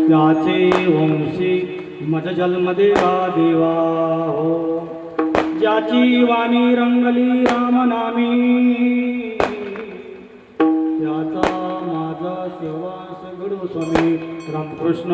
त्याचे वंशी मज जन्मदेवा देवा हो, ज्याची वाणी रंगली रामनामी, त्याचा माझा सेवास घडो स्वामी रामकृष्ण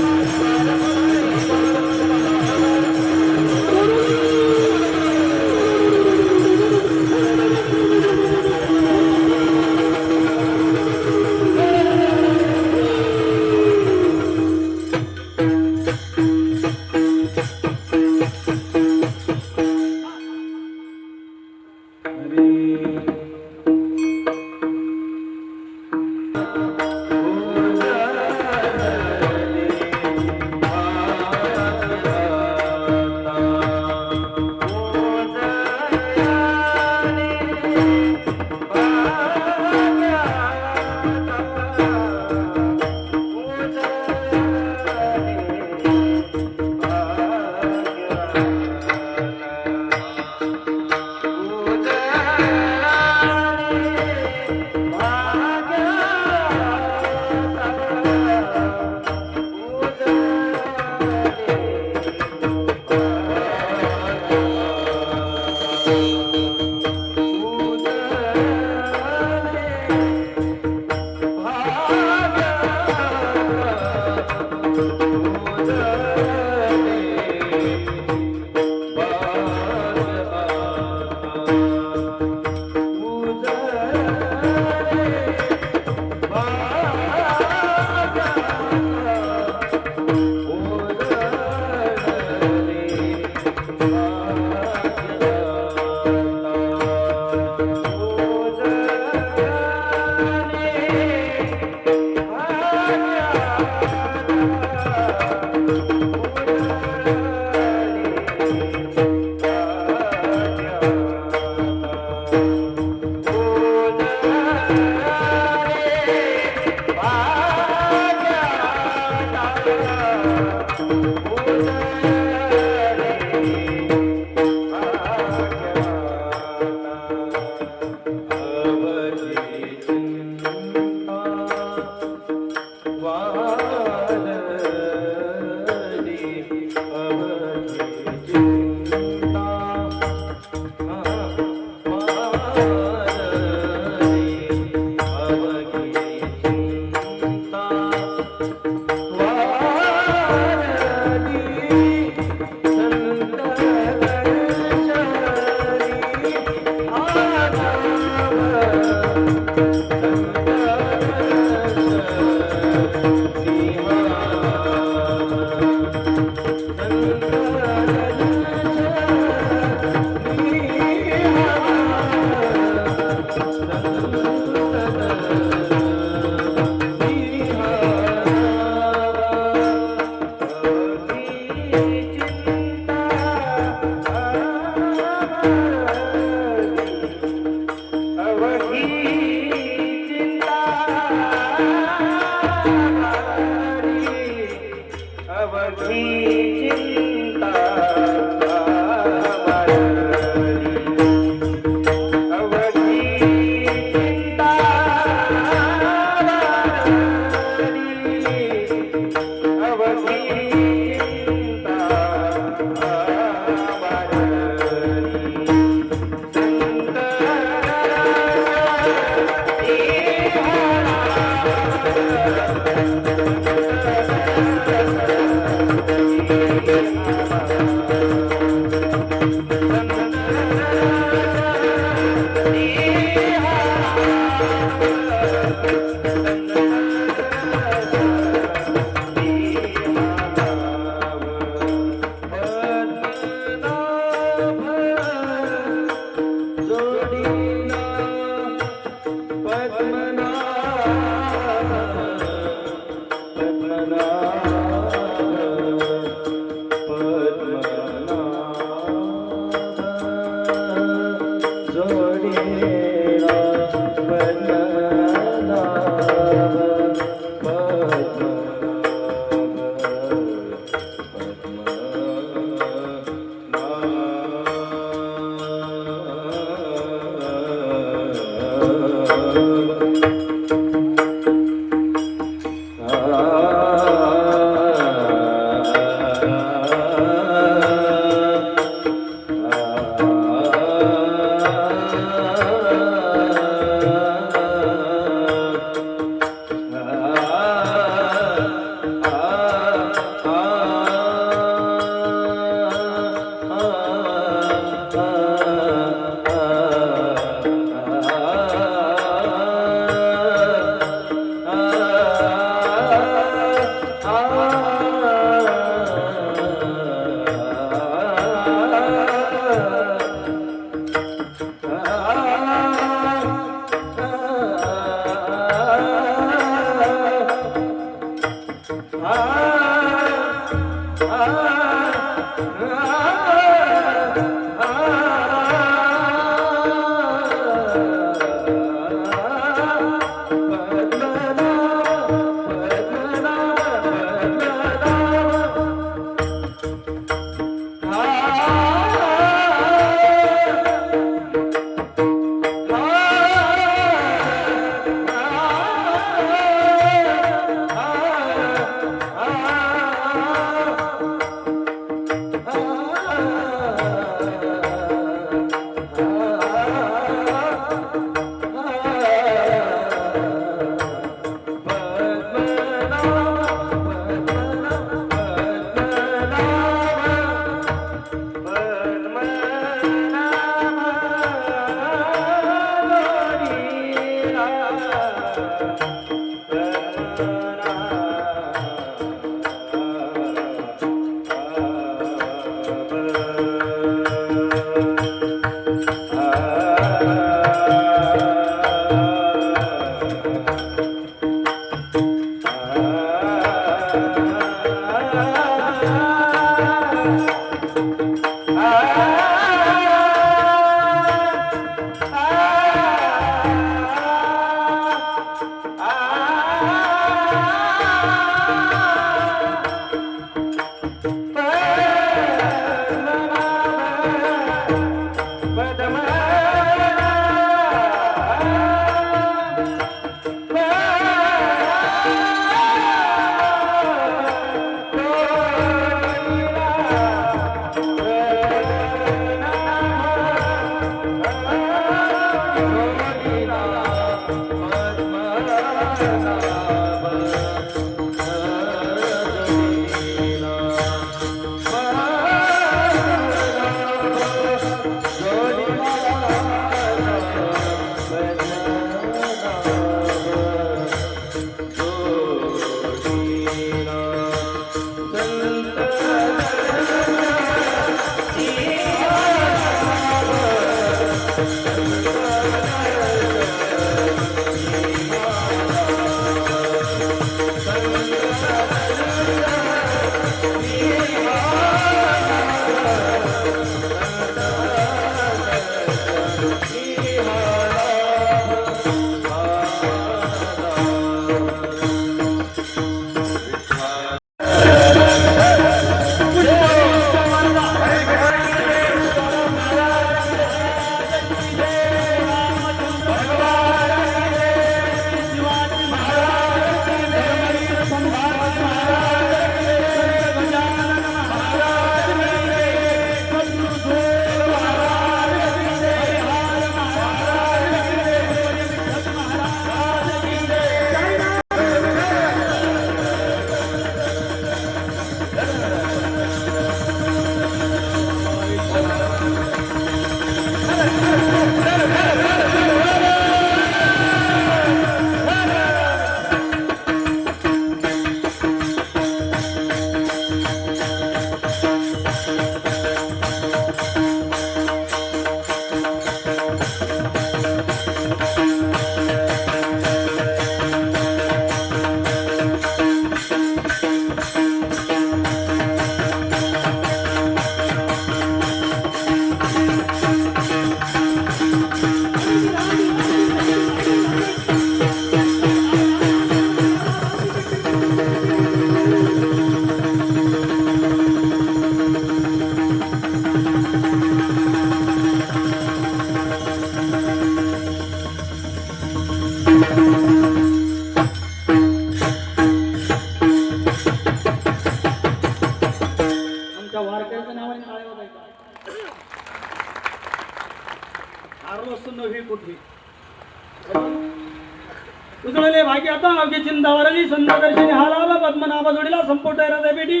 उजळले भाग्याता अवघे चिंतावरली संत दर्शनी हालावा पद्मनाभ जोडीला संपुट हृदय बेटी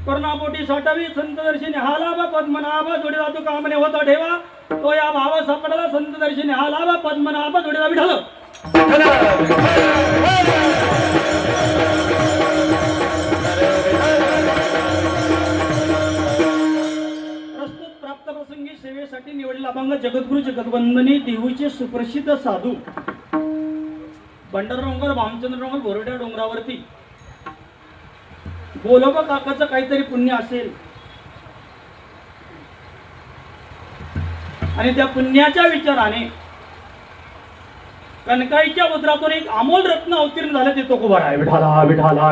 करुणापोटी साठावी संत दर्शनी हालावा पद्मनाभ जोडीला तू कामने होता ठेवा तो या भावा सापडला संत दर्शनी हालावा पद्मनाभ जोडीला विठ्ठल प्रस्तुत प्राप्त प्रसंगी सेवेसाठी निवडलेला अभंग जगद्गुरु जगद्वंदनी देहूचे सुप्रसिद्ध साधू भंडार डोंगर भामचंद्र डोंगर बोरड्या डोंगरावरती गोलोबा काकाचं काहीतरी पुण्य असेल आणि त्या पुण्याच्या विचाराने कनकाईच्या उदरातून एक अमोल रत्न अवतीर्ण झालं ते तुकोबा आहे. विठाला विठाला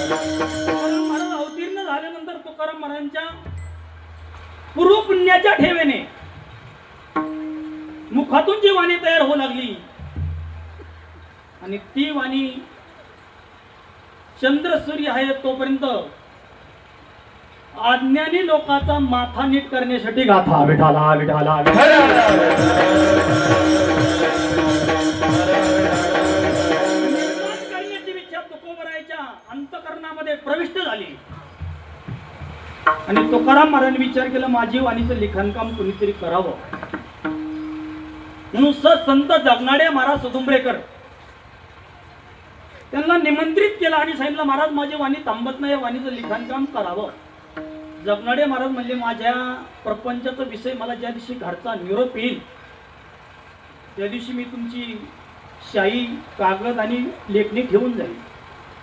महाराज अवतीर्ण झाल्यानंतर तुकाराम महाराजांच्या पूर्व पुण्याच्या ठेवेने मुखातून जी वाणी तयार होऊ लागली आणि ती वाणी चंद्र सूर्य आहे तोपर्यंत अज्ञानी लोकांचा माथा नीट करण्यासाठी गाथा. विठाला विठाला करण्याची इच्छा तुकोबरायच्या अंतकरणामध्ये प्रविष्ट झाली आणि तुकाराम महाराजांनी विचार केला माझी वाणीचं लिखाणकाम कुणीतरी करावं. म्हणून संत जगनाडे महाराज सदुंबरेकर त्यांना निमंत्रित केलं आणि सांगितलं महाराज माझी वाणी थांबत नाही वाणीचं लिखाणकाम करावं. जगनाडे महाराज म्हणले माझ्या प्रपंचाचा विषय मला ज्या दिवशी घरचा निरोप येईल त्या दिवशी मी तुमची शाई कागद आणि लेखणी ठेवून जाईल.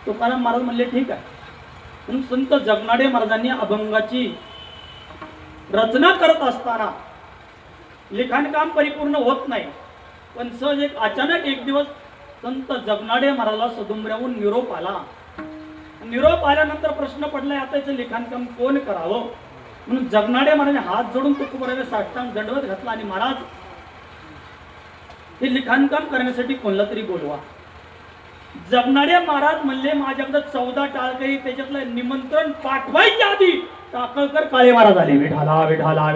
तुकाराम महाराज म्हणले ठीक आहे. म्हणून संत जगनाडे महाराजांनी अभंगाची रचना करत असताना लिखाणकाम परिपूर्ण होत नाही पण सहज एक अचानक एक दिवस संत जगनाडे महाराजला सदुंबऱ्याहून निरोप आला. निरोप आल्यानंतर प्रश्न पडलाय आता याचं लिखाणकाम कोण करावं. म्हणून जगनाडे महाराजांनी हात जोडून तुकोबरायला साष्टांग दंडवत घातला आणि महाराज हे लिखाणकाम करण्यासाठी कोणला तरी बोलवा. जगनाडे महाराज म्हणले माझ्याकडे 14 टाळकरी त्याच्यातलं निमंत्रण पाठवायच्या आधी टाकळकर काळे महाराज आले. विठाला विठाला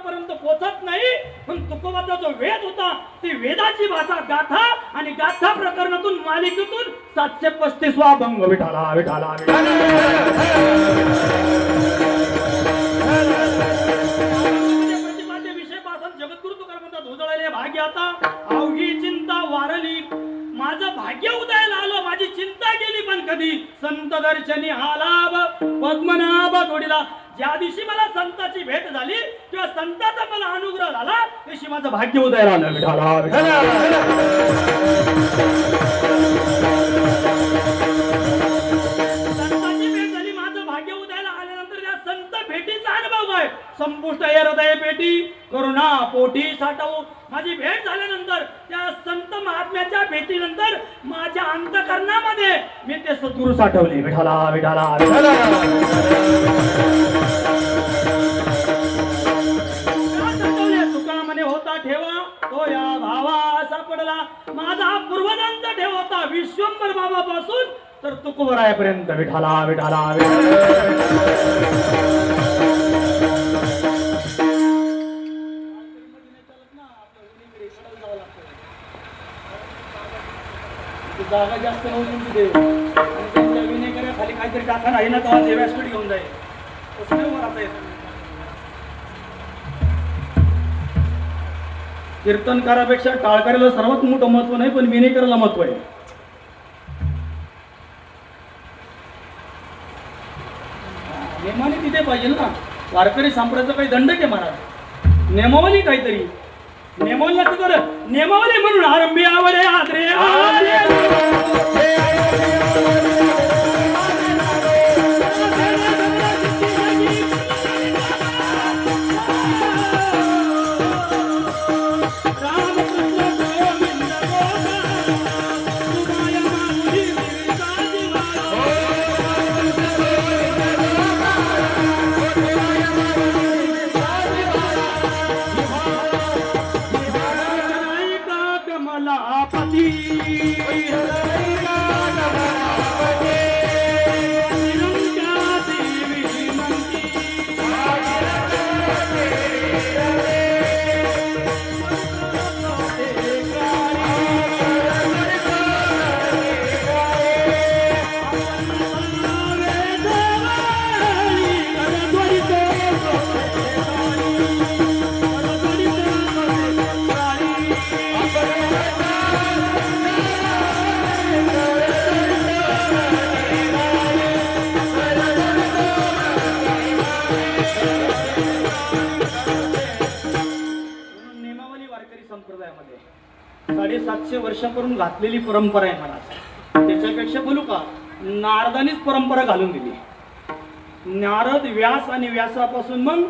पर्यंत पोहोचत नाही पण तुकोबाचा जो वेद होता ती वेदाची भाषा गाथा आणि गाथा प्रकरणातून मालिकेतून 735 वा अभंग. विठाला विठाला प्रतिपाद्य विषय पासून जगद्गुरु तुकाराम म्हणतात उजळले भाग्य आता अवघी चिंता वारली माझं भाग्य उदयाला आलं माझी चिंता गेली पण कधी संत दर्शनी हा लाभ पद्मनाभ जोडीला. ज्या दिवशी मला संताची भेट झाली किंवा संताचा मला अनुग्रह झाला दिवशी माझं भाग्य उदयाला आलं. विठाला विठाला संताची भेट झाली माझं भाग्य उदयाला आल्यानंतर या संत भेटीचा अनुभव आहे. संपुष्ट हृदय पेटी करुणा पोटी साठवू. माझी भेट झाल्यानंतर त्या संत महात्म्याच्या भेटीनंतर माझ्या अंतकरणामध्ये मी ते सद्गुरू साठवले. विठाला विठाला तुका म्हणे होता ठेवा तो या भावा सापडला. माझा पूर्वजांचा ठेव होता विश्वंभर बाबापासून तर तुकोबरायापर्यंत. विठाला विठाला जागा जास्त नव्हती देव त्यांच्या विनय खाली काहीतरी टाका नाही ना तेव्हा ते व्यासपीठ घेऊन जाईल तसं नाही आता येत. कीर्तनकारापेक्षा टाळकऱ्याला सर्वात मोठं महत्व नाही पण विनेकराला महत्व आहे. नेमाने तिथे पाहिजे ना वारकरी संप्रदायाचा काही दंड आहे महाराज नेमावली काहीतरी नेमावली तर नेमावली म्हणून आरंभी आवडे आदरे पती 650 वर्षापासून घातलेली परंपरा आहे मला. त्याच्यापेक्षा बोलू का, नारदानीच परंपरा घालून दिली. नारद, व्यास आणि व्यासापासून मग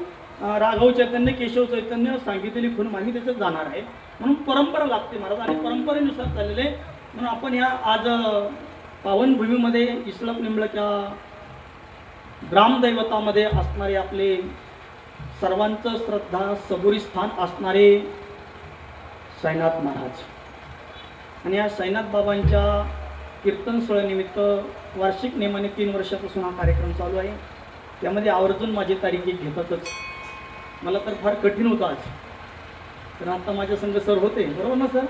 राघव चैतन्य, केशव चैतन्य सांगितलेली खून माही त्याच्यात जाणार आहे. म्हणून परंपरा लागते महाराज आणि परंपरेनुसार चाललेले. म्हणून आपण या आज पावनभूमीमध्ये इस्लाम निंबळच्या ग्रामदैवतामध्ये असणारे आपले सर्वांचं श्रद्धा सबुरी स्थान असणारे साईनाथ महाराज आणि या साईनाथ बाबांच्या कीर्तन सोहळ्यानिमित्त वार्षिक नियमाने 3 वर्षापासून हा कार्यक्रम चालू आहे. त्यामध्ये आवर्जून माझी तारीख घेतातच. मला तर फार कठीण होतं आज, तर आता माझ्या संघ सर होते, बरोबर ना सर?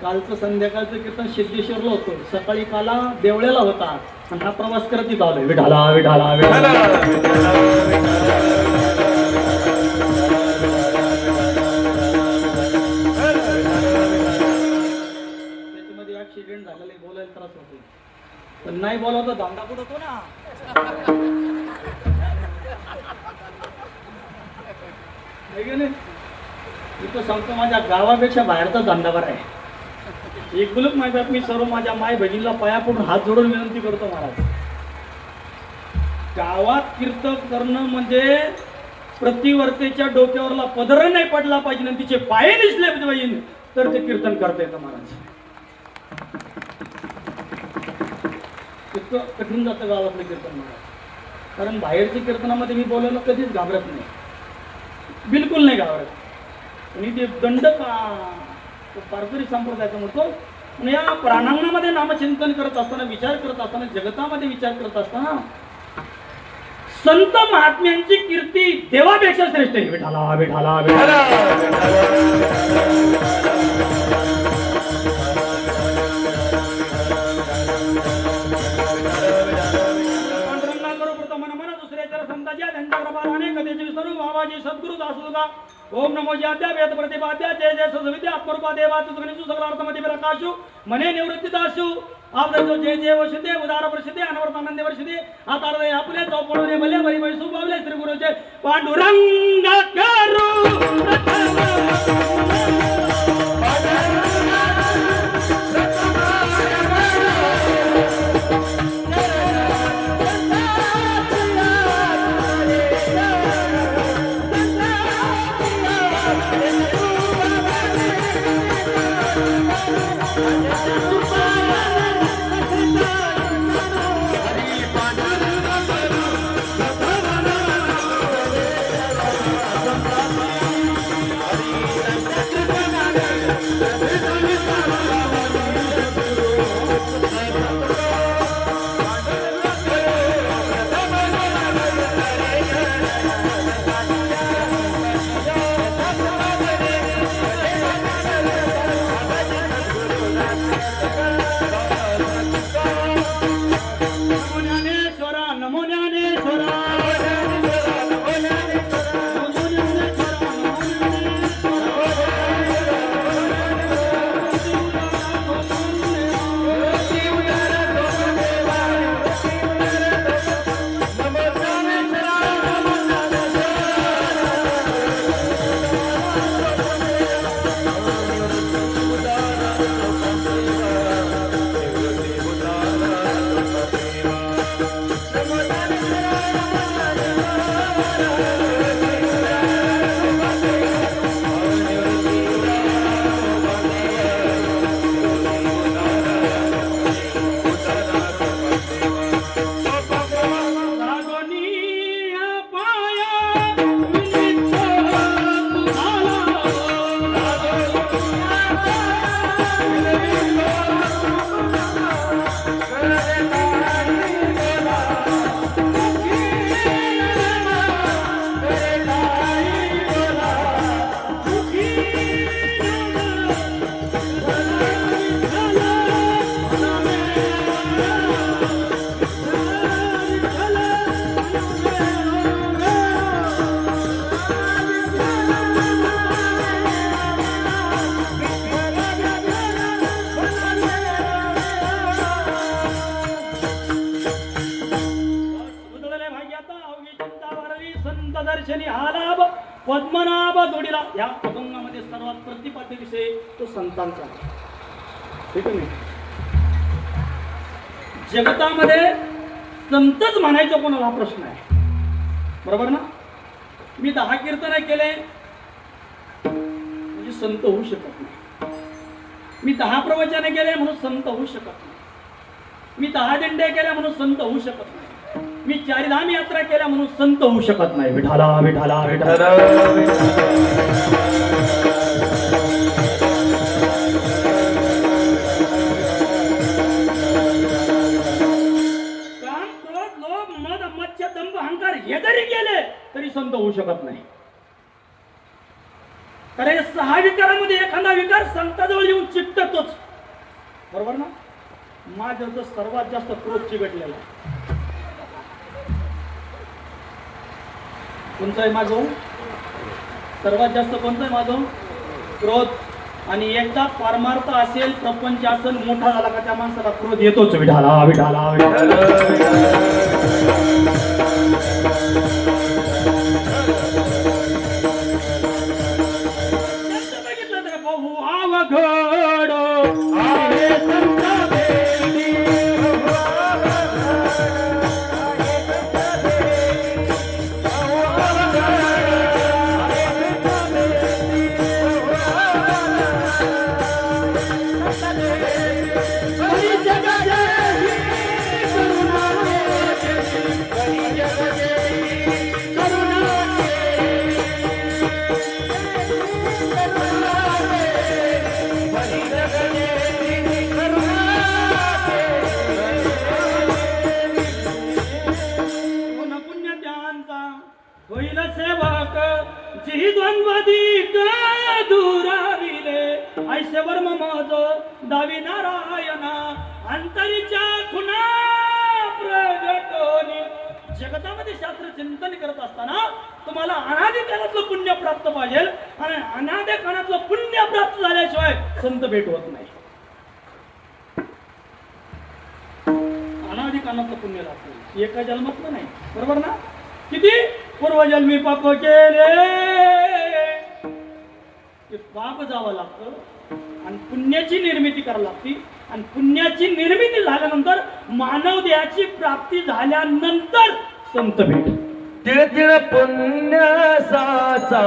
कालचं संध्याकाळचं कीर्तन सिद्धेश्वरला होतं, सकाळी काला देवळ्याला होता आणि हा प्रवास करत इथं आलोय. विठाला विठाला विठाला. त्याच्यामध्ये ऍक्सिडेंट झालेला आहे, बोलायला त्रास होतो, पण नाही बोलावं तर दांडा कुठं ना. इथं सांगतो माझ्या गावापेक्षा बाहेरचा धंदावर आहे. एक बुलक माय बाप, मी सर्व माझ्या माय बहिणीला पाया पडून हात जोडून विनंती करतो महाराज, गावात कीर्तन करणं म्हणजे प्रतिवर्तेच्या डोक्यावरला पदर नाही पडला पाहिजे आणि तिचे पाय दिसले पाहिजे तर ते कीर्तन करता येतं महाराज. इतकं कठीण जातं गावातलं कीर्तन महाराज. कारण बाहेरच्या कीर्तनामध्ये मी बोलायला कधीच घाबरत नाही, बिलकुल नाही घाबरत. आणि ते दंड पारकरी संप्रदायाचा म्हणतो. आणि या प्राणांगणामध्ये नामचिंतन करत असताना, विचार करत असताना, जगतामध्ये विचार करत असताना संत महात्म्यांची कीर्ती देवापेक्षा श्रेष्ठ आहे. विठाला विठाला विठाला. बाबाजी सद्गुरु दासुगा ओम नमो ज्याद्या वेद प्रतिपाद्या जय जय सद्विद्या आत्मरूपा देवा तुझगणिसु सगलार्थमध्ये प्रकाशु मने निवृत्ती दासु आवदतो जय जय वशते उदार प्रसिद्धे अनवर्त आनंदे वर्षिते आतारदे आपले चौपडोने भले बरी बैसू पावले श्री गुरुचे पांडुरंग करू. दर्शनी हा लाभ पद्मनाभ जोडीला. या अभंगामध्ये सर्व सर्वात प्रतिपाद्य विषय तो संतांचा आहे. ठीक आहे. जगतामध्ये संतच म्हणायचं कोणाला हा प्रश्न आहे, बरोबर ना. मी 10 कीर्तन केले म्हणजे संत होऊ शकत नाही. मी 10 प्रवचने केले म्हणून संत होऊ शकत नाही. मी 10 दिंड्या केल्या म्हणून संत होऊ शकत नाही. मी 4 धाम यात्रा केल्या म्हणून संत होऊ शकत नाही. विठाला विठाला विठाला. काम, क्रोध, लोभ, मद, मत्स्य, दंभ, अहंकार हे जरी केले तरी संत होऊ शकत नाही. कारण 6 विकारामध्ये एखादा विकार संताजवळ येऊन चिकटतोच, बरोबर ना. माझं तर सर्वात जास्त क्रोध चिकटलेला आहे. कोणतं आहे माझं सर्वात जास्त? कोणतं आहे माझं? क्रोध. आणि एकदा परमार्थ असेल, प्रपंच असेल, मोठा झाला का त्या माणसाला क्रोध येतोच. विठाला विठाला विठाला. बघितलं तर बहु अवघड आहे संत भेटी. होईल सेवक जिही द्वंद्वदिक दुराविले ऐसे वर्म मज दावी नारायणा अंतरीच्या खुना प्रगटोनी. जगतामध्ये शास्त्र चिंतन करत असताना तुम्हाला अनादी काळातलं पुण्य प्राप्त पाहिजे आणि अनादी काळातलं पुण्य प्राप्त झाल्याशिवाय संत भेट होत नाही. अनादी काळातलं पुण्य लागतं, एका जन्मातलं नाही, बरोबर ना. किती पूर्वजन्मी पाप केले ते पाप जावं लागतं आणि पुण्याची निर्मिती करावी लागते. आणि पुण्याची निर्मिती झाल्यानंतर मानव देहाची प्राप्ती झाल्यानंतर संत भेट. तिळ तिळ पुण्य साचा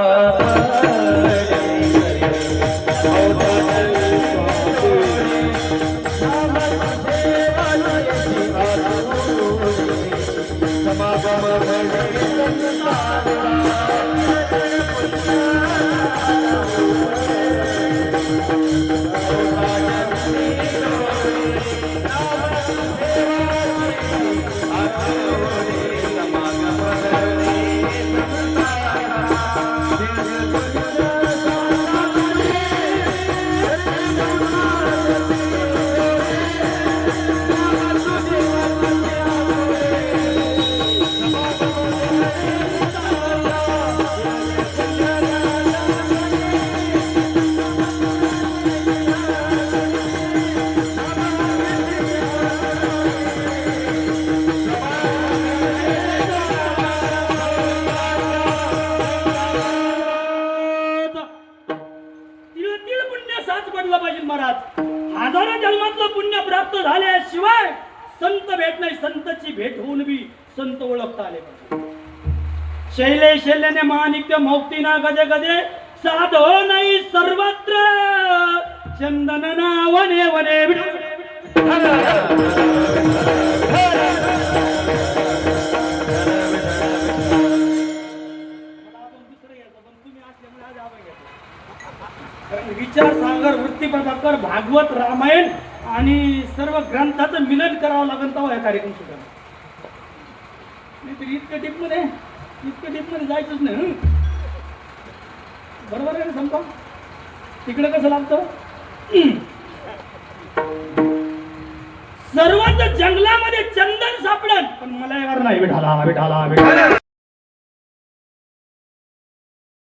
हजारो जन्मातलं पुण्य प्राप्त झाल्याशिवाय संत भेट नाही. संतची भेट होऊन बी संत ओळखता आले पाहिजे. शैले शैल्याने माणिक्य मौक्तीना गजे गजे साधो नाही सर्वत्र चंदन वने वने. विचार सागर, वृत्ती प्रभाकर, भागवत, रामायण आणि सर्व ग्रंथाचं मिलन करावं लागेल तेव्हा हा कार्यक्रम सुद्धा. नाही इतकं डीपमध्ये जायचंच नाही. बरोबर आहे ना समजा. तिकडे कसं लागतं? सर्वच जंगलामध्ये चंदन सापडन पण मला यावर नाही. विठाला विठाला विठाला.